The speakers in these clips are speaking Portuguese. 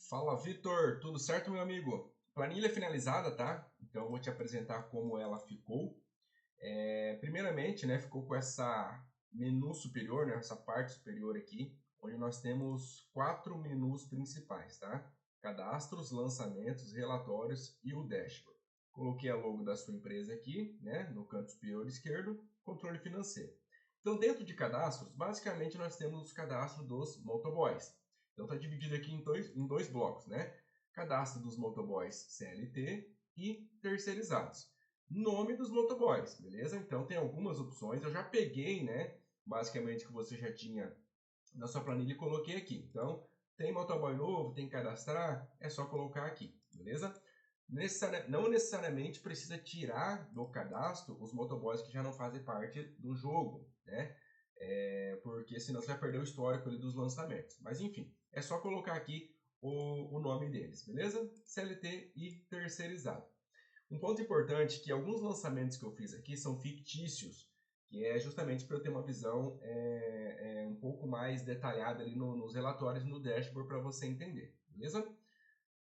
Fala, Vitor, tudo certo, meu amigo? Planilha finalizada, tá? Então eu vou te apresentar como ela ficou. Primeiramente, né, ficou com essa menu superior, né, essa parte superior aqui, onde nós temos 4 menus principais, tá? Cadastros, lançamentos, relatórios e o dashboard. Coloquei a logo da sua empresa aqui, né, no canto superior esquerdo, controle financeiro. Então, dentro de cadastros, basicamente nós temos os cadastros dos motoboys. Então, está dividido aqui em dois blocos, né? Cadastro dos motoboys CLT e terceirizados. Nome dos motoboys, beleza? Então, tem algumas opções. Eu já peguei, né? Basicamente, que você já tinha na sua planilha e coloquei aqui. Então, tem motoboy novo, tem que cadastrar, é só colocar aqui, beleza? Não necessariamente precisa tirar do cadastro os motoboys que já não fazem parte do jogo, né? Porque senão você vai perder o histórico ali dos lançamentos. Mas enfim, é só colocar aqui o nome deles, beleza? CLT e terceirizado. Um ponto importante é que alguns lançamentos que eu fiz aqui são fictícios, que é justamente para eu ter uma visão um pouco mais detalhada ali nos relatórios no dashboard para você entender, beleza?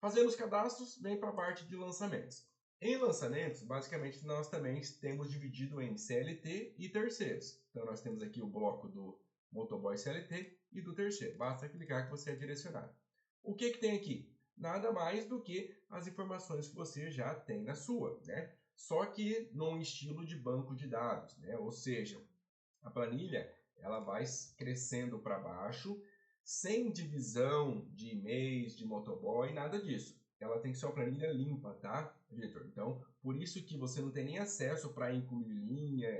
Fazendo os cadastros, vem para a parte de lançamentos. Em lançamentos, basicamente, nós também temos dividido em CLT e terceiros. Então, nós temos aqui o bloco do motoboy CLT e do terceiro. Basta clicar que você é direcionado. O que tem aqui? Nada mais do que as informações que você já tem na sua, né? Só que num estilo de banco de dados, né? Ou seja, a planilha ela vai crescendo para baixo, sem divisão de e-mails, de motoboy, nada disso. Ela tem que ser uma planilha limpa, tá, Vitor? Então, por isso que você não tem nem acesso para incluir linha,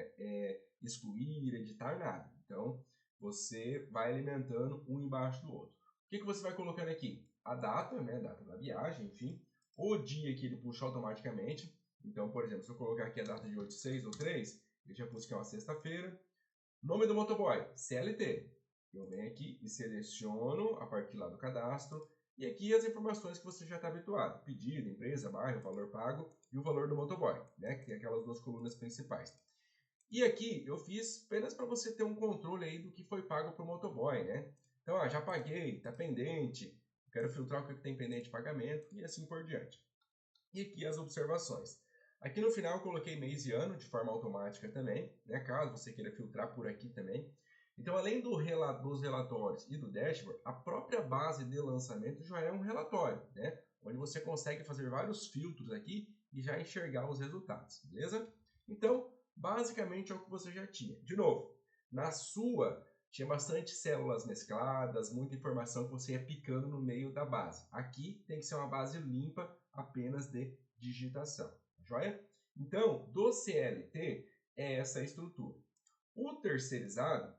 excluir, editar, nada. Então, você vai alimentando um embaixo do outro. O que você vai colocando aqui? A data, né, a data da viagem, enfim, o dia que ele puxa automaticamente. Então, por exemplo, se eu colocar aqui a data de 8/6 ou 3, ele já puxa que é uma sexta-feira. Nome do motoboy, CLT. Eu venho aqui e seleciono a partir lá do cadastro. E aqui as informações que você já está habituado. Pedido, empresa, bairro, valor pago e o valor do motoboy, né? Que é aquelas duas colunas principais. E aqui eu fiz apenas para você ter um controle aí do que foi pago para o motoboy, né? Então, já paguei, está pendente, quero filtrar o que tem pendente de pagamento e assim por diante. E aqui as observações. Aqui no final eu coloquei mês e ano de forma automática também, né? Caso você queira filtrar por aqui também. Então, além dos relatórios e do dashboard, a própria base de lançamento já é um relatório, né? Onde você consegue fazer vários filtros aqui e já enxergar os resultados, beleza? Então, basicamente é o que você já tinha. De novo, na sua tinha bastante células mescladas, muita informação que você ia picando no meio da base. Aqui tem que ser uma base limpa, apenas de digitação, joia? Então, do CLT é essa estrutura. O terceirizado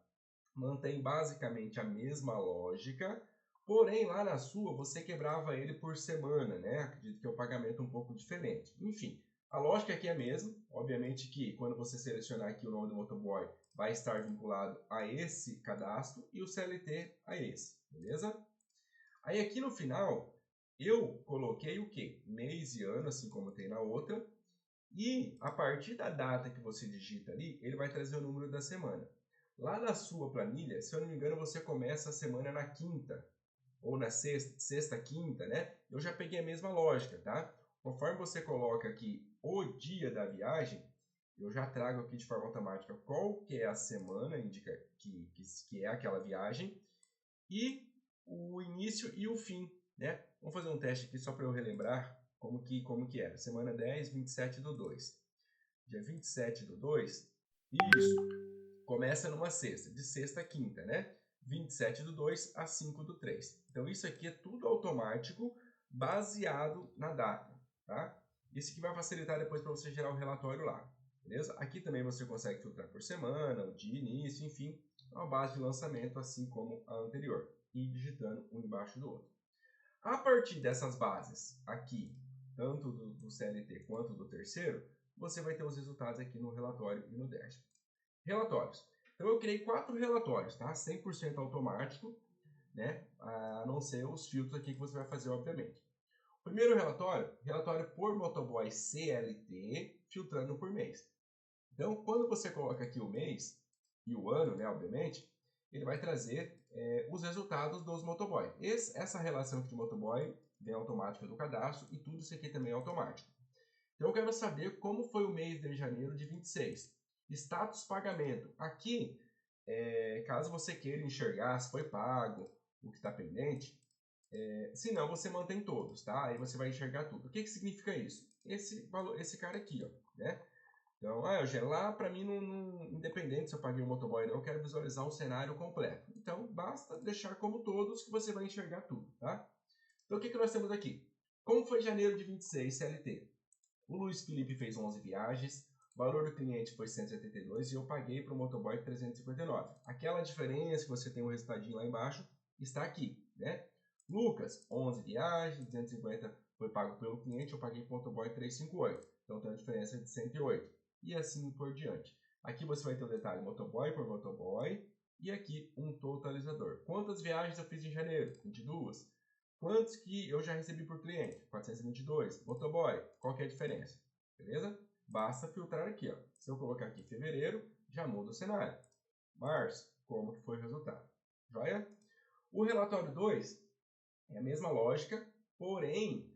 mantém basicamente a mesma lógica, porém lá na sua você quebrava ele por semana, né? Acredito que é um pagamento um pouco diferente. Enfim, a lógica aqui é a mesma. Obviamente que quando você selecionar aqui o nome do motoboy, vai estar vinculado a esse cadastro e o CLT a esse, beleza? Aí aqui no final, eu coloquei o quê? Mês e ano, assim como tem na outra. E a partir da data que você digita ali, ele vai trazer o número da semana. Lá na sua planilha, se eu não me engano, você começa a semana na quinta, ou na sexta, quinta, né? Eu já peguei a mesma lógica, tá? Conforme você coloca aqui o dia da viagem, eu já trago aqui de forma automática qual que é a semana, indica que é aquela viagem, e o início e o fim, né? Vamos fazer um teste aqui só para eu relembrar como que era. Semana 10, 27/2. Dia 27/2, isso, começa numa sexta, de sexta a quinta, né? 27/2 a 5/3. Então isso aqui é tudo automático, baseado na data, tá? Isso aqui vai facilitar depois para você gerar o relatório lá, beleza? Aqui também você consegue filtrar por semana, o dia, início, enfim, uma base de lançamento, assim como a anterior, e digitando um embaixo do outro. A partir dessas bases aqui, tanto do CLT quanto do terceiro, você vai ter os resultados aqui no relatório e no dashboard. Relatórios. Então eu criei 4 relatórios, tá? 100% automático, né? A não ser os filtros aqui que você vai fazer, obviamente. O primeiro relatório, relatório por motoboy CLT, filtrando por mês. Então, quando você coloca aqui o mês e o ano, né, obviamente, ele vai trazer os resultados dos motoboy. Essa relação aqui de motoboy vem automática do cadastro e tudo isso aqui também é automático. Então eu quero saber como foi o mês de janeiro de 26. Status pagamento. Aqui, caso você queira enxergar se foi pago, o que está pendente, se não, você mantém todos, tá? Aí você vai enxergar tudo. O que significa isso? Esse cara aqui, ó, né? Então, Eugênio, lá para mim, independente se eu paguei o motoboy ou não, eu quero visualizar um cenário completo. Então, basta deixar como todos que você vai enxergar tudo, tá? Então, o que nós temos aqui? Como foi janeiro de 26 CLT? O Luiz Felipe fez 11 viagens, o valor do cliente foi 172 e eu paguei para o motoboy 359. Aquela diferença que você tem o resultadinho lá embaixo está aqui, né? Lucas, 11 viagens, 250 foi pago pelo cliente, eu paguei para o motoboy 358. Então tem uma diferença de 108. E assim por diante. Aqui você vai ter o detalhe motoboy por motoboy e aqui um totalizador. Quantas viagens eu fiz em janeiro? 22. Quantos que eu já recebi por cliente? 422. Motoboy, qual que é a diferença? Beleza? Basta filtrar aqui, ó. Se eu colocar aqui fevereiro, já muda o cenário. Março, como que foi o resultado? Joia? O relatório 2 é a mesma lógica, porém,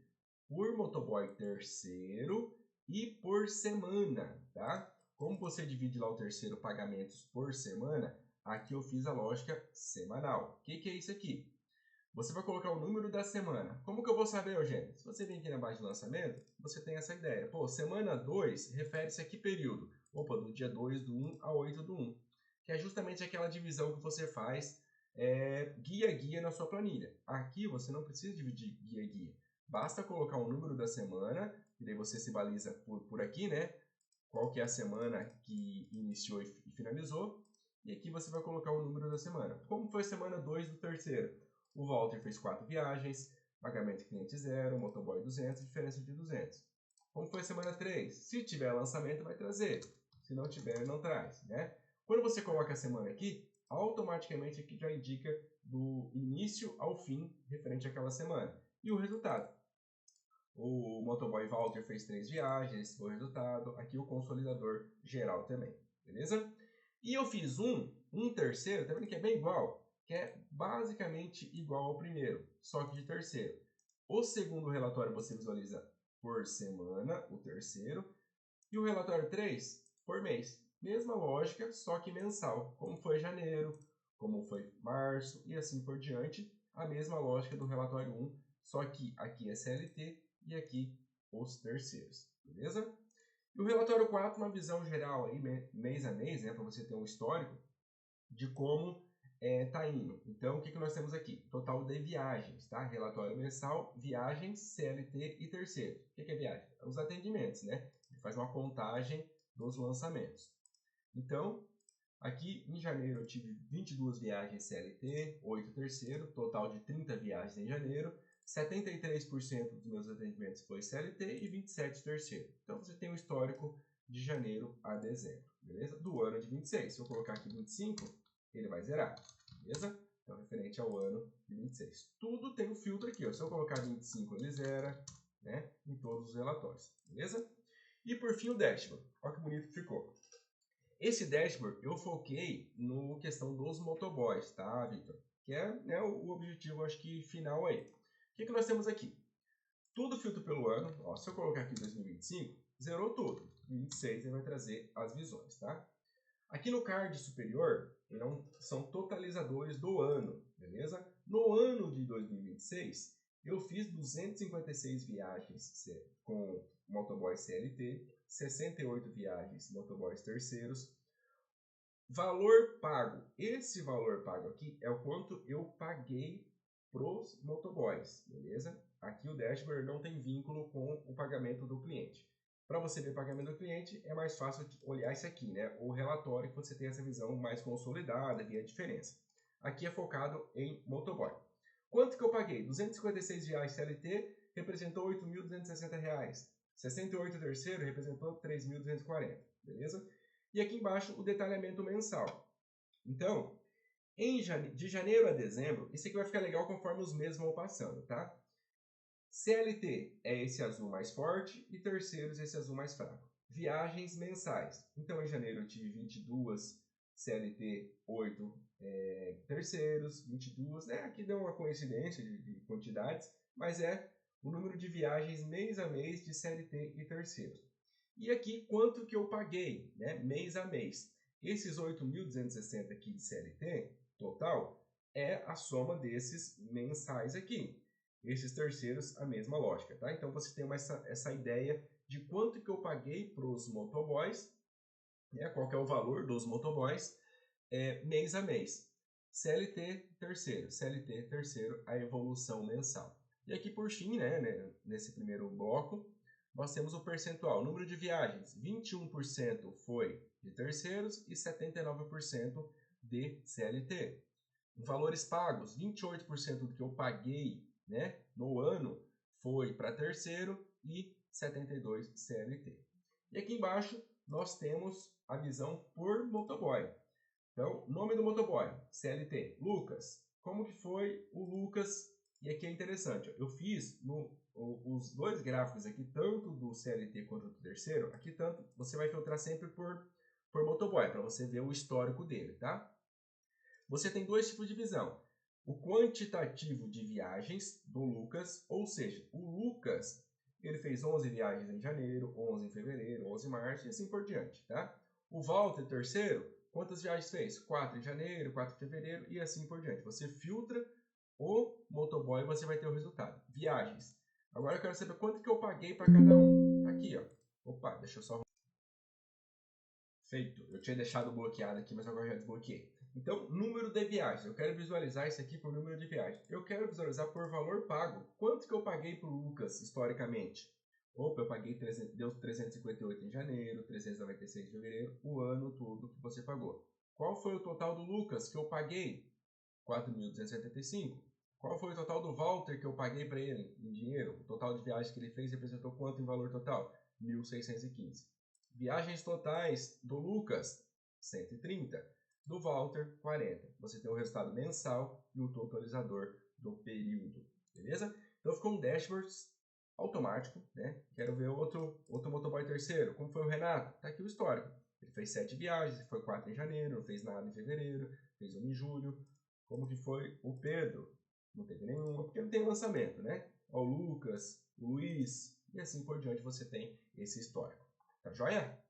por motoboy terceiro e por semana, tá? Como você divide lá o terceiro pagamentos por semana, aqui eu fiz a lógica semanal. O que é isso aqui? Você vai colocar o número da semana. Como que eu vou saber, Eugênio? Se você vir aqui na base de lançamento, você tem essa ideia. Pô, semana 2 refere-se a que período? Opa, do dia 2 do 1 a 8 do 1. Que é justamente aquela divisão que você faz guia a guia na sua planilha. Aqui você não precisa dividir guia a guia. Basta colocar o número da semana, e daí você se baliza por aqui, né? Qual que é a semana que iniciou e finalizou. E aqui você vai colocar o número da semana. Como foi a semana 2 do terceiro? O Walter fez 4 viagens, pagamento de cliente 0, motoboy 200, diferença de 200. Como foi a semana 3? Se tiver lançamento, vai trazer. Se não tiver, não traz, né? Quando você coloca a semana aqui, automaticamente aqui já indica do início ao fim referente àquela semana. E o resultado. O motoboy Walter fez 3 viagens, esse foi o resultado. Aqui o consolidador geral também, beleza? E eu fiz um terceiro, tá vendo que é bem igual? Que é basicamente igual ao primeiro, só que de terceiro. O segundo relatório você visualiza por semana, o terceiro. E o relatório 3 por mês. Mesma lógica, só que mensal. Como foi janeiro, como foi março e assim por diante. A mesma lógica do relatório 1, só que aqui é CLT e aqui os terceiros. Beleza? E o relatório 4, uma visão geral aí, mês a mês, né, para você ter um histórico de como está indo. Então, o que nós temos aqui? Total de viagens, tá? Relatório mensal, viagens, CLT e terceiro. O que é viagem? Os atendimentos, né? Ele faz uma contagem dos lançamentos. Então, aqui em janeiro eu tive 22 viagens CLT, 8 terceiro, total de 30 viagens em janeiro. 73% dos meus atendimentos foi CLT e 27 terceiro. Então, você tem um histórico de janeiro a dezembro, beleza? Do ano de 26. Se eu colocar aqui 25, ele vai zerar, beleza? Então, referente ao ano de 26. Tudo tem um filtro aqui, ó. Se eu colocar 25, ele zera, né? Em todos os relatórios, beleza? E por fim, o dashboard. Olha que bonito que ficou. Esse dashboard eu foquei no questão dos motoboys, tá, Victor? Que é, né, o objetivo, acho que, final aí. O que nós temos aqui? Tudo filtro pelo ano. Ó, se eu colocar aqui 2025, zerou tudo. 26 ele vai trazer as visões, tá? Aqui no card superior, são totalizadores do ano, beleza? No ano de 2026, eu fiz 256 viagens com motoboys CLT, 68 viagens motoboys terceiros. Valor pago. Esse valor pago aqui é o quanto eu paguei pros motoboys, beleza? Aqui o dashboard não tem vínculo com o pagamento do cliente. Para você ver o pagamento do cliente, é mais fácil olhar isso aqui, né? O relatório que você tem essa visão mais consolidada, ver a diferença. Aqui é focado em motoboy. Quanto que eu paguei? 256 reais CLT representou R$ 8.260. 68 terceiro representou 3.240, beleza? E aqui embaixo o detalhamento mensal. Então, de janeiro a dezembro, isso aqui vai ficar legal conforme os meses vão passando, tá? CLT é esse azul mais forte e terceiros esse azul mais fraco. Viagens mensais. Então, em janeiro eu tive 22 CLT, 8 terceiros, 22, né? Aqui deu uma coincidência de quantidades, mas é o número de viagens mês a mês de CLT e terceiros. E aqui quanto que eu paguei, né? Mês a mês. Esses 8.260 aqui de CLT total é a soma desses mensais aqui. Esses terceiros, a mesma lógica, tá? Então você tem essa ideia de quanto que eu paguei para os motoboys, né? Qual que é o valor dos motoboys mês a mês. CLT terceiro, a evolução mensal. E aqui por fim, né, nesse primeiro bloco, nós temos o percentual. O número de viagens, 21% foi de terceiros e 79% de CLT. Valores pagos, 28% do que eu paguei, né, no ano foi para terceiro e 72% CLT. E aqui embaixo nós temos a visão por motoboy. Então, nome do motoboy, CLT, Lucas. Como que foi o Lucas? E aqui é interessante, eu fiz os dois gráficos aqui, tanto do CLT quanto do terceiro, aqui tanto você vai filtrar sempre por motoboy, para você ver o histórico dele, tá? Você tem dois tipos de visão. O quantitativo de viagens do Lucas, ou seja, o Lucas, ele fez 11 viagens em janeiro, 11 em fevereiro, 11 em março e assim por diante, tá? O Walter, terceiro, quantas viagens fez? 4 em janeiro, 4 em fevereiro e assim por diante. Você filtra o motoboy e você vai ter o resultado. Viagens. Agora eu quero saber quanto que eu paguei para cada um. Aqui, ó. Opa, deixa eu só... Feito. Eu tinha deixado bloqueado aqui, mas agora já desbloqueei. Então, número de viagens. Eu quero visualizar isso aqui por número de viagens. Eu quero visualizar por valor pago. Quanto que eu paguei para o Lucas, historicamente? Opa, eu paguei, deu 358 em janeiro, 396 em fevereiro, o ano todo que você pagou. Qual foi o total do Lucas que eu paguei? 4.275. Qual foi o total do Walter que eu paguei para ele em dinheiro? O total de viagens que ele fez representou quanto em valor total? 1.615. Viagens totais do Lucas, 130. Do Walter, 40. Você tem o resultado mensal e o totalizador do período. Beleza? Então ficou um dashboard automático, né? Quero ver outro motoboy terceiro. Como foi o Renato? Tá aqui o histórico. Ele fez 7 viagens, foi 4 em janeiro, não fez nada em fevereiro, fez 1 em julho. Como que foi o Pedro? Não teve nenhuma, porque não tem lançamento, né? O Lucas, o Luiz, e assim por diante você tem esse histórico. Tá joia?